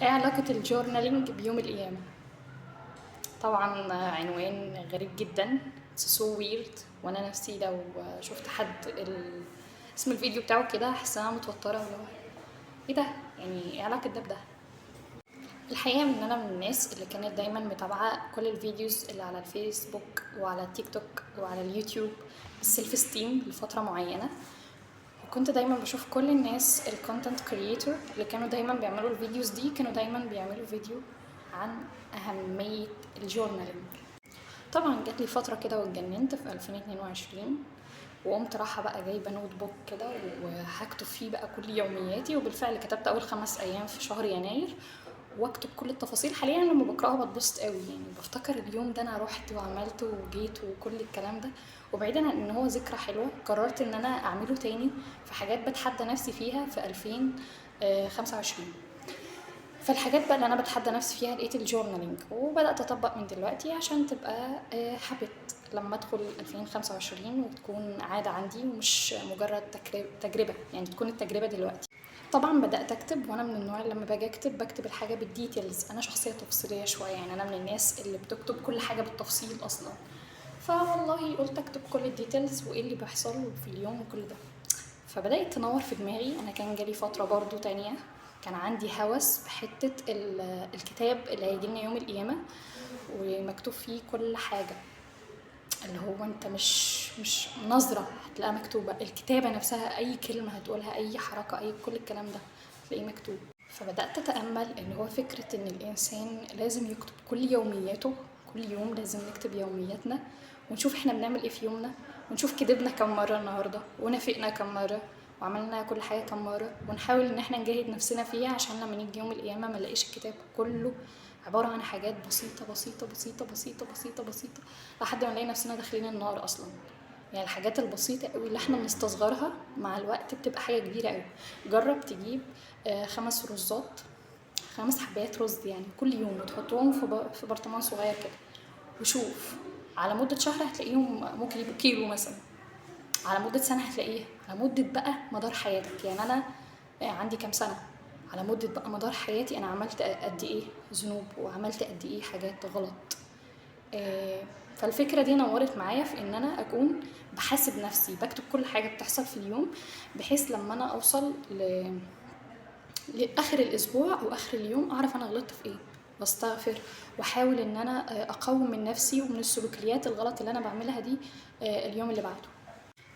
ايه علاقة الجورنالينج بيوم القيامة؟ طبعا عنوان غريب جدا. It's so weird. وانا نفسي لو شفت حد اسم الفيديو بتاعه كده احس ان انا متوترة، اللي هو ايه ده؟ يعني ايه علاقة ده بده؟ الحقيقة ان انا من الناس اللي كانت دايما متابعة كل الفيديوز اللي على الفيسبوك وعلى التيك توك وعلى اليوتيوب بالسيلف ستيم لفترة معينة. وكنت دايما بشوف كل الناس الكونتنت كرييتور اللي كانوا دايما بيعملوا الفيديوز دي، كانوا دايما بيعملوا فيديو عن أهمية الجورنالينج. طبعا جات لي فترة كده واتجننت في 2022، وقمت رايحة بقى جايبة نوت بوك كده وهكتب فيه بقى كل يومياتي، وبالفعل كتبت أول 5 أيام في شهر يناير واكتب كل التفاصيل. حاليا لما بقراها بتبسط قوي، يعني بفتكر اليوم ده انا رحت وعملت وجيت وكل الكلام ده. وبعيدا عن ان هو ذكرى حلوه، قررت ان انا اعمله تاني في حاجات بتحدى نفسي فيها في 2025. فالحاجات بقى اللي انا بتحدى نفسي فيها لقيت الجورنالينج، وبدات اطبق من دلوقتي عشان تبقى حابت لما ادخل 2025 وتكون عاده عندي ومش مجرد تجربه، يعني تكون التجربه دلوقتي. طبعا بدات اكتب، وانا من النوع اللي لما باجي اكتب بكتب الحاجه بالديتيلز. انا شخصيه تفصيليه شويه، يعني انا من الناس اللي بتكتب كل حاجه بالتفصيل اصلا. فوالله قلت اكتب كل الديتيلز وايه اللي بيحصل في اليوم وكل ده. فبدات تنور في دماغي. انا كان جالي فتره برضو تانية كان عندي هوس بحته الكتاب اللي هيجيلنا يوم القيامه ومكتوب فيه كل حاجه، اللي هو انت مش نظرة هتلاقيها مكتوبة، الكتابة نفسها اي كلمة هتقولها اي حركة اي كل الكلام ده تلاقيه مكتوب. فبدأت أتأمل ان هو فكرة ان الانسان لازم يكتب كل يومياته، كل يوم لازم نكتب يومياتنا ونشوف احنا بنعمل ايه في يومنا، ونشوف كدبنا كم مرة النهاردة ونافقنا كم مرة وعملنا كل حاجة كم مرة، ونحاول ان احنا نجاهد نفسنا فيها عشان لما نيجي يوم القيامة ما نلاقيش الكتاب كله عبارة عن حاجات بسيطة بسيطة بسيطة بسيطة بسيطة بسيطة لحد ما نلاقي نفسنا داخلين النار أصلا. يعني الحاجات البسيطة قوي اللي احنا بنستصغرها مع الوقت بتبقى حاجة كبيرة قوي. جرب تجيب 5 رزات، 5 حبايات رز يعني كل يوم، وتحطهم في برطمان صغير كده، وشوف على مدة شهر هتلاقيهم ممكن يبقوا كيلو مثلا، على مدة سنة هتلاقيه، على مدة بقى مدار حياتك. يعني أنا عندي كام سنة، على مدة بقى مدار حياتي أنا عملت قد إيه ذنوب وعملت قد إيه حاجات غلط. آه، فالفكرة دي نورت معايا في ان انا اكون بحاسب نفسي، بكتب كل حاجة بتحصل في اليوم، بحيث لما انا اوصل لاخر الاسبوع او اخر اليوم اعرف انا غلطت في ايه، واستغفر واحاول ان انا اقوم من نفسي ومن السلوكيات الغلط اللي انا بعملها دي اليوم اللي بعده.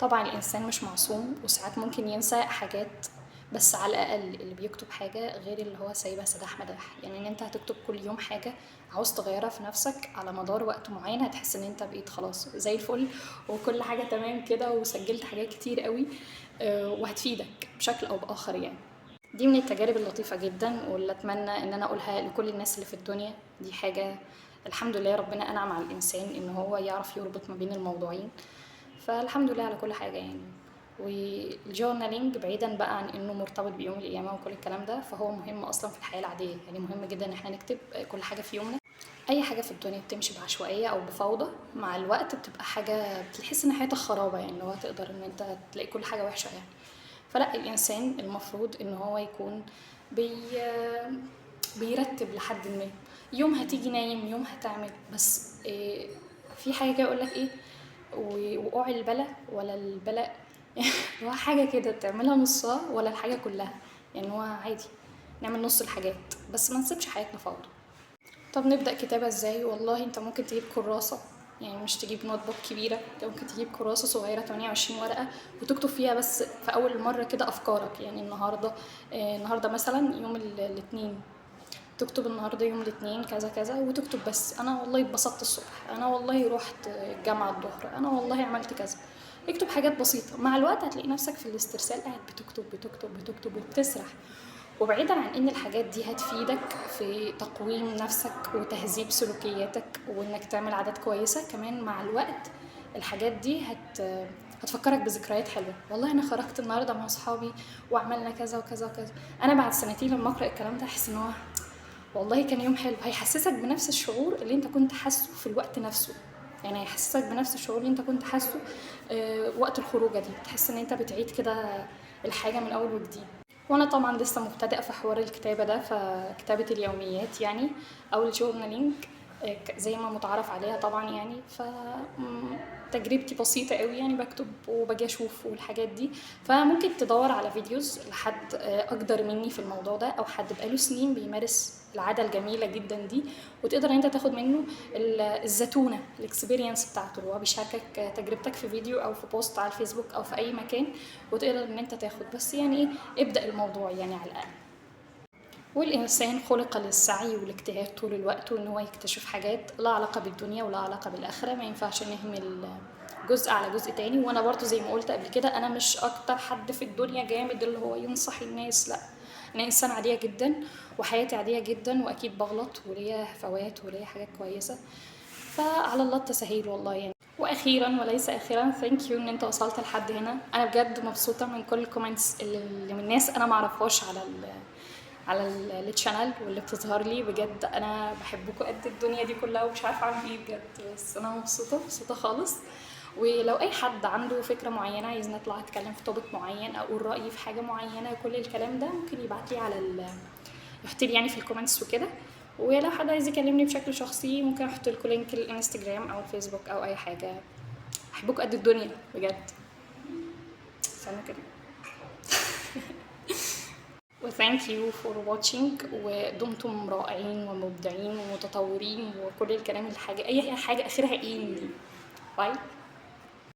طبعا الانسان مش معصوم وساعات ممكن ينسى حاجات، بس على الاقل اللي بيكتب حاجه غير اللي هو سايبها سداح مداح. يعني ان انت هتكتب كل يوم حاجه عاوز تغيرها في نفسك على مدار وقت معين، هتحس ان انت بقيت خلاص زي الفل وكل حاجه تمام كده وسجلت حاجات كتير قوي وهتفيدك بشكل او باخر يعني. دي من التجارب اللطيفة جدا واللي أتمنى إن أنا أقولها لكل الناس اللي في الدنيا. دي حاجة الحمد لله ربنا أنعم على الإنسان إن هو يعرف يربط ما بين الموضوعين، فالحمد لله على كل حاجة يعني. والجورنالينج بعيدا بقى عن انه مرتبط بيوم القيامة وكل الكلام ده، فهو مهم اصلا في الحياة العادية. يعني مهم جدا ان احنا نكتب كل حاجة في يومنا. اي حاجة في الدنيا بتمشي بعشوائية او بفوضى مع الوقت بتبقى حاجة بتحس ان حياتك خرابة، يعني لو تقدر ان انت تلاقي كل حاجة وحشة يعني. فلا، الانسان المفروض ان هو يكون بي بيرتب لحد ما. يوم هتيجي نايم، يوم هتعمل، بس في حاجة كده يقولك ايه، وقوع البلا ولا البلاء هو حاجة كده تعملها نصها ولا الحاجة كلها. يعني هو عادي نعمل نص الحاجات بس ما نسيبش حياتنا فوضى. طب نبدأ كتابة ازاي؟ والله انت ممكن تجيب كراسة، يعني مش تجيب نوت بوك كبيرة، انت ممكن تجيب كراسة صغيرة 28 ورقة وتكتب فيها بس في أول مرة كده أفكارك. يعني النهاردة مثلا يوم الاثنين، تكتب النهارده يوم الاثنين كذا كذا، وتكتب بس انا والله اتبسطت الصبح، انا والله رحت الجامعه الظهر، انا والله عملت كذا. اكتب حاجات بسيطه، مع الوقت هتلاقي نفسك في الاسترسال قاعد بتكتب بتكتب بتكتب وبتسرح. وبعيدا عن ان الحاجات دي هتفيدك في تقويم نفسك وتهذيب سلوكياتك وانك تعمل عادات كويسه، كمان مع الوقت الحاجات دي هتفكرك بذكريات حلوه. والله انا خرجت النهارده مع اصحابي وعملنا كذا وكذا وكذا. انا بعد سنتين لما اقرا الكلام ده احس ان هو والله كان يوم حلو، هيحسسك بنفس الشعور اللي انت كنت حاسه في الوقت نفسه. يعني هيحسسك بنفس الشعور اللي انت كنت حاسه وقت الخروجه دي، تحس ان انت بتعيد كده الحاجه من اول وجديد. وانا طبعا لسه مبتدئه في حوار الكتابه ده، فكتابه اليوميات يعني او الجورنالينج زي ما متعارف عليها طبعا يعني. تجربتي بسيطة قوي يعني، بكتب وباجي اشوف والحاجات دي. فممكن تدور على فيديوز لحد اقدر مني في الموضوع ده، او حد بقاله سنين بيمارس العادة الجميلة جدا دي، وتقدر ان انت تاخد منه الزتونة الاكسبيرينس بتاعته، اللي هو بيشاركك تجربتك في فيديو او في بوست على الفيسبوك او في اي مكان، وتقدر ان انت تاخد بس يعني ايه، ابدأ الموضوع يعني على الاقل. والإنسان خلق للسعي والاجتهاد طول الوقت، وإن هو يكتشف حاجات لا علاقة بالدنيا ولا علاقة بالآخرة. ما ينفعش نهمل جزء على جزء تاني. وأنا برضو زي ما قلت قبل كده، أنا مش أكتر حد في الدنيا جامد اللي هو ينصح الناس، لأ. أنا إنسان عادية جدا، وحياتي عادية جدا، وأكيد بغلط وليا هفوات وليا حاجات كويسة، فعلى الله التسهيل والله يعني. واخيرا وليس اخيرا، ثانك يو ان انت وصلت لحد هنا. انا بجد مبسوطه من كل الكومنتس اللي من ناس انا معرفهاش على الشانل، واللي بتظهر لي. بجد انا بحبكم قد الدنيا دي كلها، ومش عارفه اعمل ايه بجد، بس انا مبسوطه خالص. ولو اي حد عنده فكره معينه عايز نطلع اتكلم في توبيك معين، او اقول رايي في حاجه معينه، كل الكلام ده ممكن يبعت لي يحط لي يعني في الكومنتس وكده. ولو حد عايز يكلمني بشكل شخصي، ممكن احط لكم لينك الانستجرام او الفيسبوك او اي حاجه. بحبكم قد الدنيا بجد. استنى كده. وثانك يو فور واتشينج، ودمتم رائعين ومبدعين ومتطورين وكل الكلام، الحاجه اي حاجه اخرها ان دي. باي.